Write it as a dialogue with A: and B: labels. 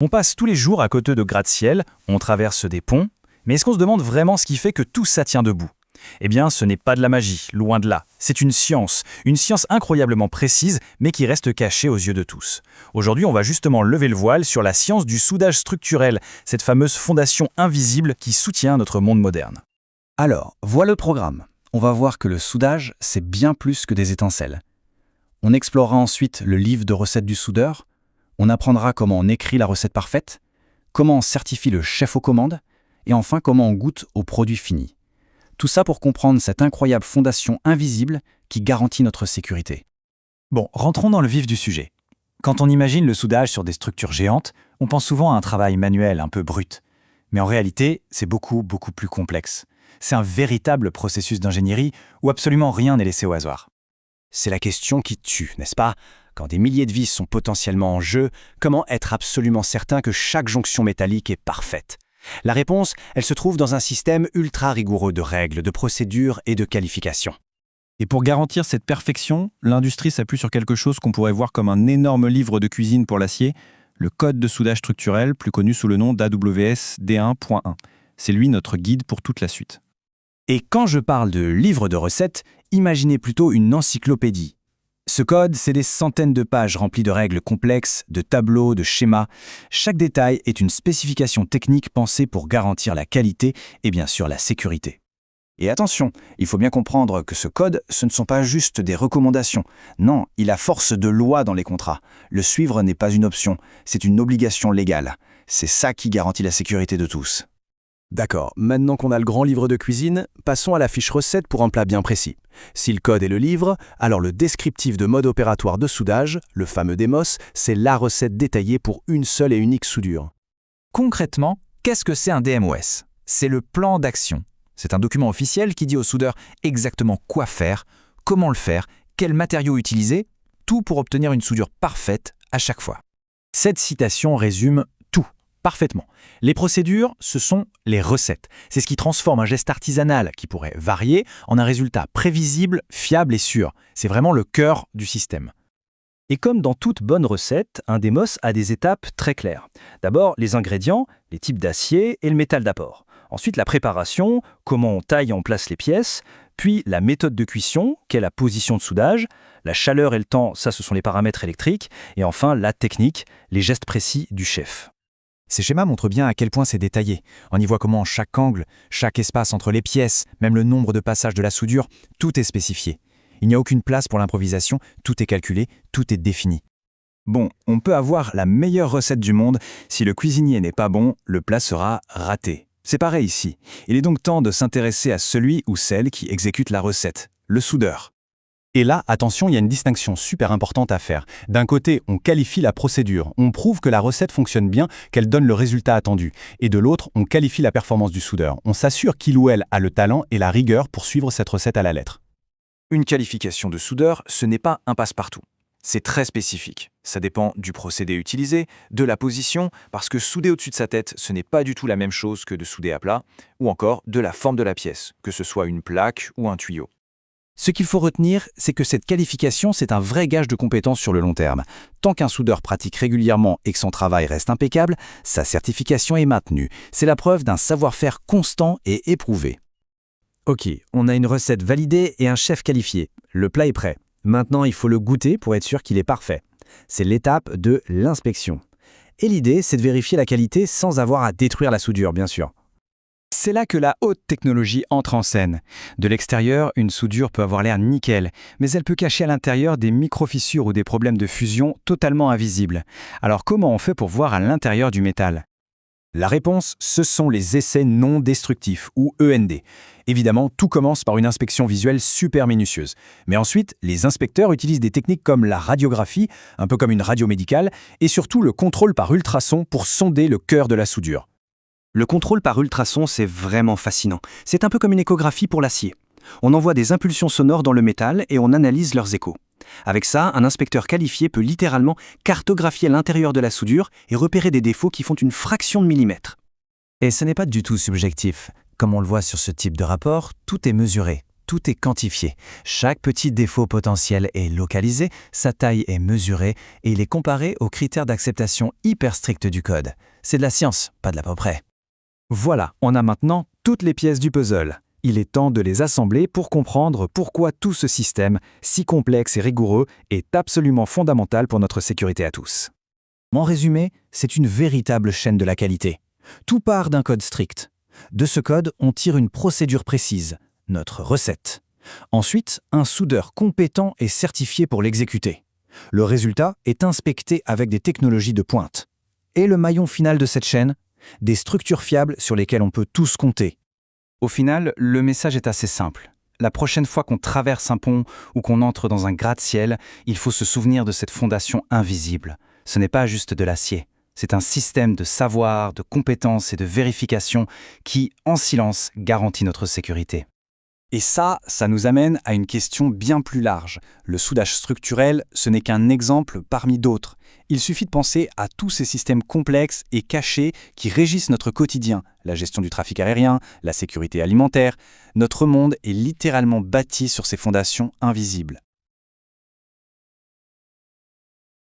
A: On passe tous les jours à côté de gratte-ciel, on traverse des ponts, mais est-ce qu'on se demande vraiment ce qui fait que tout ça tient debout? Eh bien, ce n'est pas de la magie, loin de là. C'est une science incroyablement précise, mais qui reste cachée aux yeux de tous. Aujourd'hui, on va justement lever le voile sur la science du soudage structurel, cette fameuse fondation invisible qui soutient notre monde moderne.
B: Alors, voilà le programme. On va voir que le soudage, c'est bien plus que des étincelles. On explorera ensuite le livre de recettes du soudeur. On apprendra comment on écrit la recette parfaite, comment on certifie le chef aux commandes, et enfin comment on goûte au produit fini. Tout ça pour comprendre cette incroyable fondation invisible qui garantit notre sécurité.
A: Bon, rentrons dans le vif du sujet. Quand on imagine le soudage sur des structures géantes, on pense souvent à un travail manuel un peu brut. Mais en réalité, c'est beaucoup plus complexe. C'est un véritable processus d'ingénierie où absolument rien n'est laissé au hasard.
C: C'est la question qui tue, n'est-ce pas? Quand des milliers de vis sont potentiellement en jeu, comment être absolument certain que chaque jonction métallique est parfaite? La réponse, elle se trouve dans un système ultra rigoureux de règles, de procédures et de qualifications.
D: Et pour garantir cette perfection, l'industrie s'appuie sur quelque chose qu'on pourrait voir comme un énorme livre de cuisine pour l'acier, le code de soudage structurel, plus connu sous le nom d'AWS D1.1. C'est lui notre guide pour toute la suite.
B: Et quand je parle de livre de recettes, imaginez plutôt une encyclopédie. Ce code, c'est des centaines de pages remplies de règles complexes, de tableaux, de schémas. Chaque détail est une spécification technique pensée pour garantir la qualité et bien sûr la sécurité. Et attention, il faut bien comprendre que ce code, ce ne sont pas juste des recommandations. Non, il a force de loi dans les contrats. Le suivre n'est pas une option, c'est une obligation légale. C'est ça qui garantit la sécurité de tous.
C: D'accord, maintenant qu'on a le grand livre de cuisine, passons à la fiche recette pour un plat bien précis. Si le code est le livre, alors le descriptif de mode opératoire de soudage, le fameux DEMOS, c'est la recette détaillée pour une seule et unique soudure.
B: Concrètement, qu'est-ce que c'est un DMOS? C'est le plan d'action. C'est un document officiel qui dit au soudeur exactement quoi faire, comment le faire, quels matériaux utiliser, tout pour obtenir une soudure parfaite à chaque fois. Cette citation résume tout, parfaitement. Les procédures, ce sont les recettes. C'est ce qui transforme un geste artisanal qui pourrait varier en un résultat prévisible, fiable et sûr. C'est vraiment le cœur du système.
E: Et comme dans toute bonne recette, un DEMOS a des étapes très claires. D'abord, les ingrédients, les types d'acier et le métal d'apport. Ensuite, la préparation, comment on taille et on place les pièces. Puis, la méthode de cuisson, qu'est la position de soudage. La chaleur et le temps, ça ce sont les paramètres électriques. Et enfin, la technique, les gestes précis du chef.
B: Ces schémas montrent bien à quel point c'est détaillé. On y voit comment chaque angle, chaque espace entre les pièces, même le nombre de passages de la soudure, tout est spécifié. Il n'y a aucune place pour l'improvisation, tout est calculé, tout est défini.
A: Bon, on peut avoir la meilleure recette du monde, si le cuisinier n'est pas bon, le plat sera raté. C'est pareil ici. Il est donc temps de s'intéresser à celui ou celle qui exécute la recette, le soudeur.
F: Et là, attention, il y a une distinction super importante à faire. D'un côté, on qualifie la procédure, on prouve que la recette fonctionne bien, qu'elle donne le résultat attendu. Et de l'autre, on qualifie la performance du soudeur. On s'assure qu'il ou elle a le talent et la rigueur pour suivre cette recette à la lettre.
A: Une qualification de soudeur, ce n'est pas un passe-partout. C'est très spécifique. Ça dépend du procédé utilisé, de la position, parce que souder au-dessus de sa tête, ce n'est pas du tout la même chose que de souder à plat, ou encore de la forme de la pièce, que ce soit une plaque ou un tuyau.
B: Ce qu'il faut retenir, c'est que cette qualification, c'est un vrai gage de compétence sur le long terme. Tant qu'un soudeur pratique régulièrement et que son travail reste impeccable, sa certification est maintenue. C'est la preuve d'un savoir-faire constant et éprouvé.
E: Ok, on a une recette validée et un chef qualifié. Le plat est prêt. Maintenant, il faut le goûter pour être sûr qu'il est parfait. C'est l'étape de l'inspection. Et l'idée, c'est de vérifier la qualité sans avoir à détruire la soudure, bien sûr.
B: C'est là que la haute technologie entre en scène. De l'extérieur, une soudure peut avoir l'air nickel, mais elle peut cacher à l'intérieur des micro-fissures ou des problèmes de fusion totalement invisibles. Alors comment on fait pour voir à l'intérieur du métal?
A: La réponse, ce sont les essais non destructifs, ou END. Évidemment, tout commence par une inspection visuelle super minutieuse. Mais ensuite, les inspecteurs utilisent des techniques comme la radiographie, un peu comme une radio médicale, et surtout le contrôle par ultrasons pour sonder le cœur de la soudure.
E: Le contrôle par ultrasons, c'est vraiment fascinant. C'est un peu comme une échographie pour l'acier. On envoie des impulsions sonores dans le métal et on analyse leurs échos. Avec ça, un inspecteur qualifié peut littéralement cartographier l'intérieur de la soudure et repérer des défauts qui font une fraction de millimètre.
G: Et ce n'est pas du tout subjectif. Comme on le voit sur ce type de rapport, tout est mesuré.
B: tout est quantifié. Chaque petit défaut potentiel est localisé, sa taille est mesurée et il est comparé aux critères d'acceptation hyper stricts du code. C'est de la science, pas de la peu près.
E: Voilà, on a maintenant toutes les pièces du puzzle. Il est temps de les assembler pour comprendre pourquoi tout ce système, si complexe et rigoureux, est absolument fondamental pour notre sécurité à tous. En résumé, c'est une véritable chaîne de la qualité. Tout part d'un code strict. De ce code, on tire une procédure précise, notre recette. Ensuite, un soudeur compétent est certifié pour l'exécuter. Le résultat est inspecté avec des technologies de pointe. Et le maillon final de cette chaîne, des structures fiables sur lesquelles on peut tous compter.
B: Au final, le message est assez simple. La prochaine fois qu'on traverse un pont ou qu'on entre dans un gratte-ciel, il faut se souvenir de cette fondation invisible. Ce n'est pas juste de l'acier. C'est un système de savoir, de compétences et de vérification qui, en silence, garantit notre sécurité. Et ça nous amène à une question bien plus large. Le soudage structurel, ce n'est qu'un exemple parmi d'autres. Il suffit de penser à tous ces systèmes complexes et cachés qui régissent notre quotidien, la gestion du trafic aérien, la sécurité alimentaire. Notre monde est littéralement bâti sur ces fondations invisibles.